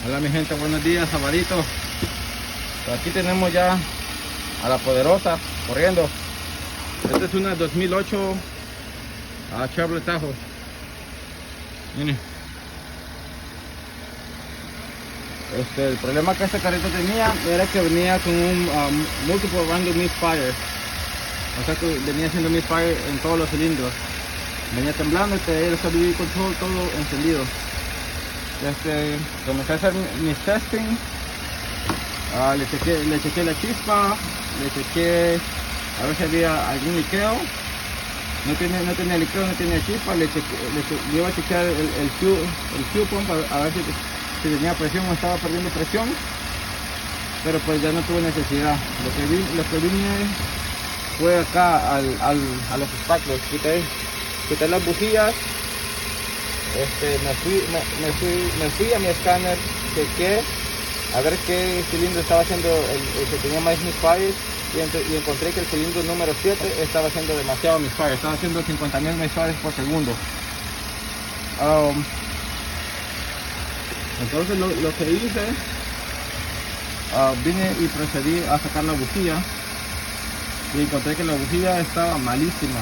Hola mi gente, buenos días, sabadito. Aquí tenemos ya a la poderosa corriendo. Esta es una 2008 Chevrolet Tahoe. Miren. El problema que este carrito tenía era que venía con un multiple random misfire. O sea que venía haciendo misfire en todos los cilindros. Venía temblando, el stability control todo encendido. Comencé a hacer mis testing. Le chequé la chispa, le chequé a ver si había algún liqueo. No tenía liqueo, no tenía chispa. Le iba a chequear el fuel pump a ver si tenía presión o estaba perdiendo presión, pero pues ya no tuve necesidad. Lo que vine fue acá a los obstáculos, quité las bujías. Me fui a mi escáner, chequé a ver qué cilindro estaba haciendo el que tenía más misfire y encontré que el cilindro número 7 estaba haciendo demasiado misfire, estaba haciendo 50,000 misfires por segundo. Entonces lo que hice, vine y procedí a sacar la bujía y encontré que la bujía estaba malísima.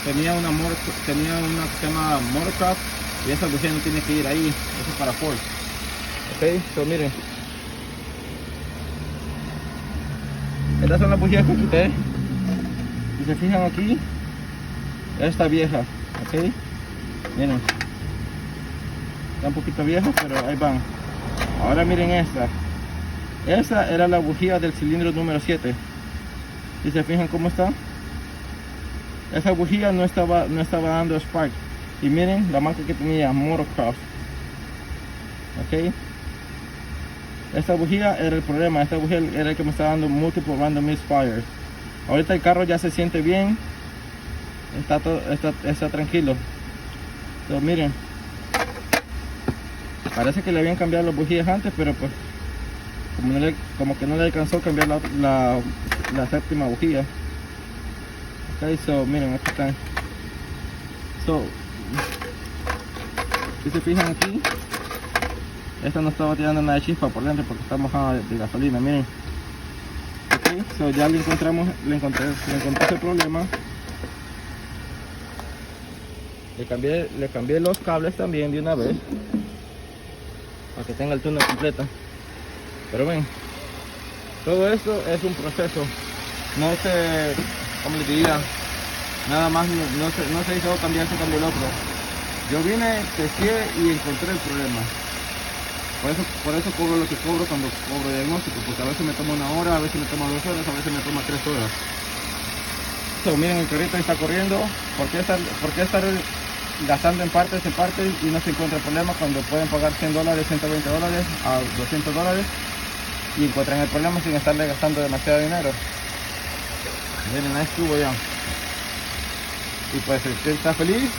Tenía una que se llama Motorcraft y esa bujía no tiene que ir ahí, eso es para Ford. Ok, so miren, estas son las bujías que quité. Si se fijan aquí, esta vieja, ok, miren, está un poquito vieja, pero ahí van. Ahora miren esta era la bujía del cilindro número 7. Si se fijan cómo está, esa bujía no estaba dando spark. Y miren la marca que tenía, Motorcraft. Ok, esta bujía era el problema, esta bujía era el que me estaba dando multiple random misfires. Ahorita el carro ya se siente bien, está tranquilo. Entonces miren, parece que le habían cambiado las bujías antes, pero pues como que no le alcanzó a cambiar la séptima bujía. Ok, so miren, aquí están. Si se fijan aquí, esta no estaba tirando nada de chispa por dentro porque está mojada de gasolina, miren. Ok, so ya le encontré ese problema. Le cambié los cables también de una vez para que tenga el túnel completo. Pero ven, todo esto es un proceso. No sé, como les diría, nada más no se hizo cambiar esto, cambió el otro. Yo vine, testé y encontré el problema. Por eso cobro lo que cobro cuando cobro diagnóstico, porque a veces me toma 1 hora, a veces me toma 2 horas, a veces me toma 3 horas. So, miren, el carrito está corriendo. ¿Por qué estar gastando en partes y no se encuentra el problema cuando pueden pagar $100, $120 a $200 y encuentran el problema sin estarle gastando demasiado dinero? Miren, ahí estuvo ya. Y pues el cliente está feliz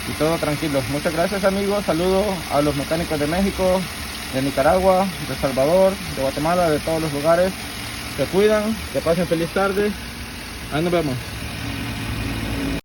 y todo tranquilo. Muchas gracias amigos, saludos a los mecánicos de México, de Nicaragua, de El Salvador, de Guatemala, de todos los lugares. Se cuidan, que pasen feliz tarde. Ahí nos vemos.